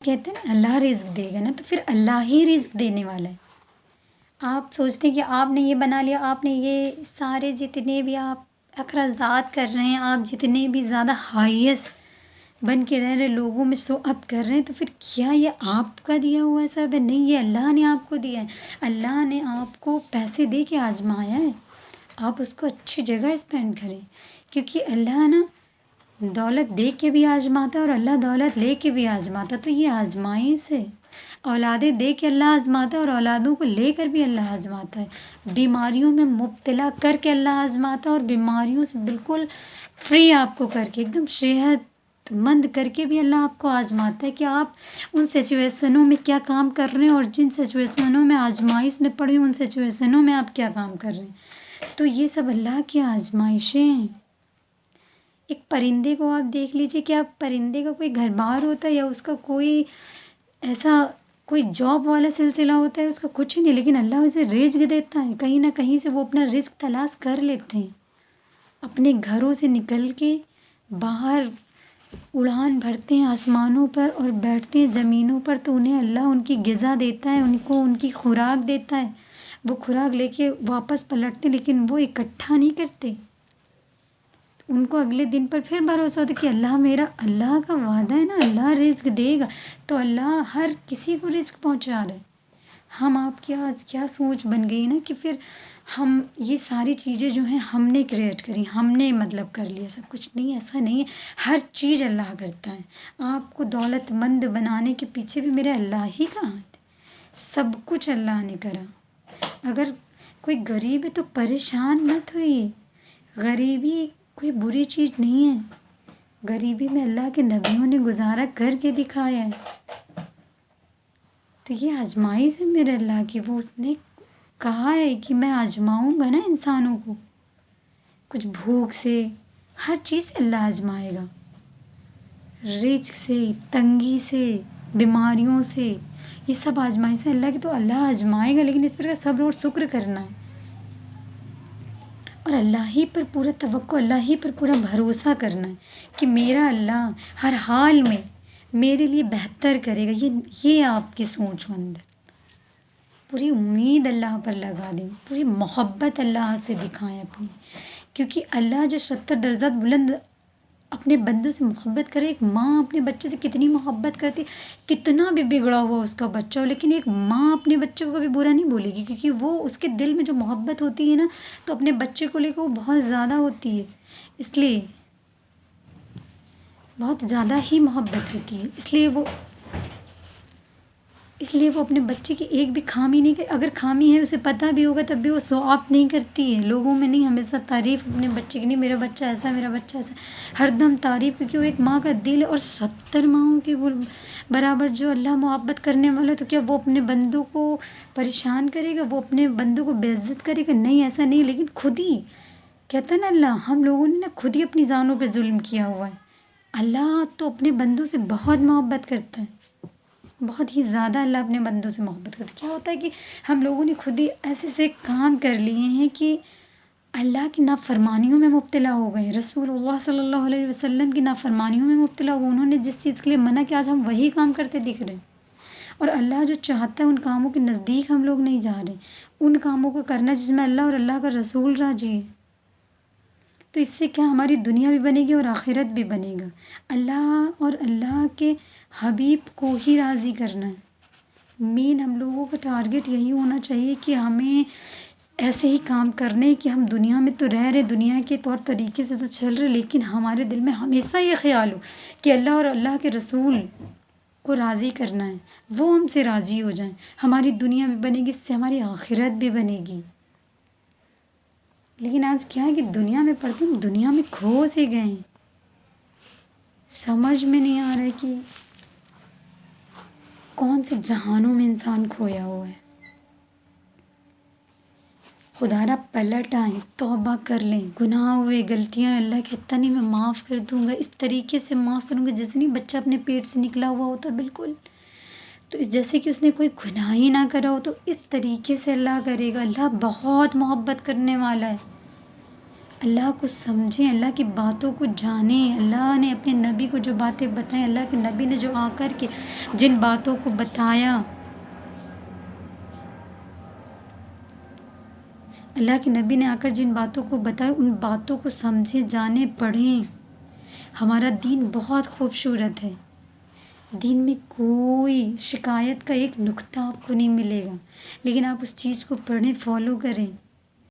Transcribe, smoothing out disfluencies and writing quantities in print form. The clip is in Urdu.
کہتے ہیں نا اللہ رزق دے گا نا، تو پھر اللہ ہی رزق دینے والا ہے۔ آپ سوچتے ہیں کہ آپ نے یہ بنا لیا، آپ نے یہ سارے جتنے بھی آپ اخراجات کر رہے ہیں، آپ جتنے بھی زیادہ ہائیسٹ بن کے رہ رہے لوگوں میں شو اپ کر رہے ہیں، تو پھر کیا یہ آپ کا دیا ہوا ہے سب ہے؟ نہیں، یہ اللہ نے آپ کو دیا ہے۔ اللہ نے آپ کو پیسے دے کے آزمایا ہے، آپ اس کو اچھی جگہ اسپینڈ کریں، کیونکہ اللہ نا دولت دے کے بھی آزماتا ہے اور اللہ دولت لے کے بھی آزماتا ہے، تو یہ آزمائش ہے۔ اولادیں دے کے اللہ آزماتا ہے اور اولادوں کو لے کر بھی اللہ آزماتا ہے۔ بیماریوں میں مبتلا کر کے اللہ آزماتا ہے اور بیماریوں سے بالکل فری آپ کو کر کے، ایک دم صحت مند کر کے بھی اللہ آپ کو آزماتا ہے کہ آپ ان سچویشنوں میں کیا کام کر رہے ہیں، اور جن سچویشنوں میں آزمائش میں پڑے ان سچویشنوں میں آپ کیا کام کر رہے ہیں۔ تو یہ سب اللہ کی آزمائشیں ہیں۔ ایک پرندے کو آپ دیکھ لیجئے، کہ آپ پرندے کا کوئی گھر بار ہوتا ہے یا اس کا کوئی ایسا کوئی جاب والا سلسلہ ہوتا ہے، اس کا کچھ ہی نہیں، لیکن اللہ اسے رزق دیتا ہے، کہیں نہ کہیں سے وہ اپنا رزق تلاش کر لیتے ہیں، اپنے گھروں سے نکل کے باہر اڑان بھرتے ہیں آسمانوں پر اور بیٹھتے ہیں زمینوں پر، تو انہیں اللہ ان کی غذا دیتا ہے، ان کو ان کی خوراک دیتا ہے، وہ خوراک لے کے واپس پلٹتے، لیکن وہ اکٹھا نہیں کرتے، ان کو اگلے دن پر پھر بھروسہ ہوتا ہے کہ اللہ کا وعدہ ہے نا، اللہ رزق دے گا، تو اللہ ہر کسی کو رزق پہنچا رہا ہے۔ ہم آپ کی آج کیا سوچ بن گئی نا کہ پھر ہم یہ ساری چیزیں جو ہیں ہم نے کریٹ کری، ہم نے مطلب کر لیا سب کچھ، نہیں، ایسا نہیں ہے، ہر چیز اللہ کرتا ہے۔ آپ کو دولت مند بنانے کے پیچھے بھی میرے اللہ ہی کا ہاتھ ہے، سب کچھ اللہ نے کرا۔ اگر کوئی غریب ہے تو پریشان مت ہوئیے، غریبی کوئی بری چیز نہیں ہے، غریبی میں اللہ کے نبیوں نے گزارا کر کے دکھایا ہے۔ تو یہ آزمائش ہے میرے اللہ کی، وہ اس نے کہا ہے کہ میں آزماؤں گا نا انسانوں کو، کچھ بھوک سے، ہر چیز سے اللہ آزمائے گا، رزق سے، تنگی سے، بیماریوں سے، یہ سب آزمائش ہے اللہ کی، تو اللہ آزمائے گا، لیکن اس پر صبر اور شکر کرنا ہے، اور اللہ ہی پر پورا توقع، اللہ ہی پر پورا بھروسہ کرنا ہے کہ میرا اللہ ہر حال میں میرے لیے بہتر کرے گا۔ یہ آپ کی سوچ ہو اندر، پوری امید اللہ پر لگا دیں، پوری محبت اللہ سے دکھائیں اپنی، کیونکہ اللہ جو 70 درجات بلند اپنے بندوں سے محبت کرے، ایک ماں اپنے بچے سے کتنی محبت کرتی، کتنا بھی بگڑا ہوا اس کا بچہ ہو، لیکن ایک ماں اپنے بچے کو کبھی برا نہیں بولے گی، کیونکہ وہ اس کے دل میں جو محبت ہوتی ہے نا، تو اپنے بچے کو لے کے وہ بہت زیادہ ہوتی ہے، اس لیے بہت زیادہ ہی محبت ہوتی ہے، اس لیے وہ اپنے بچے کی ایک بھی خامی نہیں، اگر خامی ہے اسے پتہ بھی ہوگا تب بھی وہ شو آف نہیں کرتی ہے لوگوں میں، نہیں، ہمیشہ تعریف اپنے بچے کی، نہیں میرا بچہ ایسا، میرا بچہ ایسا، ہر دم تعریف، کیونکہ وہ ایک ماں کا دل ہے، اور 70 ماؤں کے برابر جو اللہ محبت کرنے والا ہے، تو کیا وہ اپنے بندوں کو پریشان کرے گا، وہ اپنے بندوں کو بے عزت کرے گا؟ نہیں، ایسا نہیں، لیکن خود ہی کہتا ہے نا اللہ، ہم لوگوں نے نا خود ہی اپنی جانوں پہ ظلم کیا ہوا ہے، اللہ تو اپنے بندوں سے بہت محبت کرتا ہے، بہت ہی زیادہ اللہ اپنے بندوں سے محبت کرتا ہے۔ کیا ہوتا ہے کہ ہم لوگوں نے خود ہی ایسے سے کام کر لیے ہیں کہ اللہ کی نافرمانیوں میں مبتلا ہو گئے، رسول اللہ صلی اللہ علیہ وسلم کی نافرمانیوں میں مبتلا ہو گئے، انہوں نے جس چیز کے لیے منع کیا، آج ہم وہی کام کرتے دکھ رہے ہیں، اور اللہ جو چاہتا ہے ان کاموں کے نزدیک ہم لوگ نہیں جا رہے، ان کاموں کو کرنا جس میں اللہ اور اللہ کا رسول راضی ہے، تو اس سے کیا ہماری دنیا بھی بنے گی اور آخرت بھی بنے گا۔ اللہ اور اللہ کے حبیب کو ہی راضی کرنا ہے، مین ہم لوگوں کا ٹارگٹ یہی ہونا چاہیے کہ ہمیں ایسے ہی کام کرنے کہ ہم دنیا میں تو رہ رہے، دنیا کے طور طریقے سے تو چل رہے، لیکن ہمارے دل میں ہمیشہ یہ خیال ہو کہ اللہ اور اللہ کے رسول کو راضی کرنا ہے، وہ ہم سے راضی ہو جائیں، ہماری دنیا بھی بنے گی، اس سے ہماری آخرت بھی بنے گی۔ لیکن آج کیا ہے کہ دنیا میں پڑھتے ہیں، دنیا میں کھو سے گئے ہیں، سمجھ میں نہیں آ رہا ہے کہ کون سے جہانوں میں انسان کھویا ہوا ہے۔ خدا را پلٹ آئیں، توبہ کر لیں، گناہ ہوئے، غلطیاں، اللہ کہتا نہیں میں معاف کر دوں گا، اس طریقے سے معاف کروں گا جیسے نہیں بچہ اپنے پیٹ سے نکلا ہوا ہوتا بالکل، تو جیسے کہ اس نے کوئی گناہ ہی نہ کرا ہو، تو اس طریقے سے اللہ کرے گا۔ اللہ بہت محبت کرنے والا ہے، اللہ کو سمجھیں، اللہ کی باتوں کو جانیں۔ اللہ نے اپنے نبی کو جو باتیں بتائیں، اللہ کے نبی نے جو آ کر کے جن باتوں کو بتایا، اللہ کے نبی نے آ کر جن باتوں کو بتایا، ان باتوں کو سمجھیں، جانیں، پڑھیں۔ ہمارا دین بہت خوبصورت ہے، دین میں کوئی شکایت کا ایک نقطہ آپ کو نہیں ملے گا، لیکن آپ اس چیز کو پڑھیں، فالو کریں۔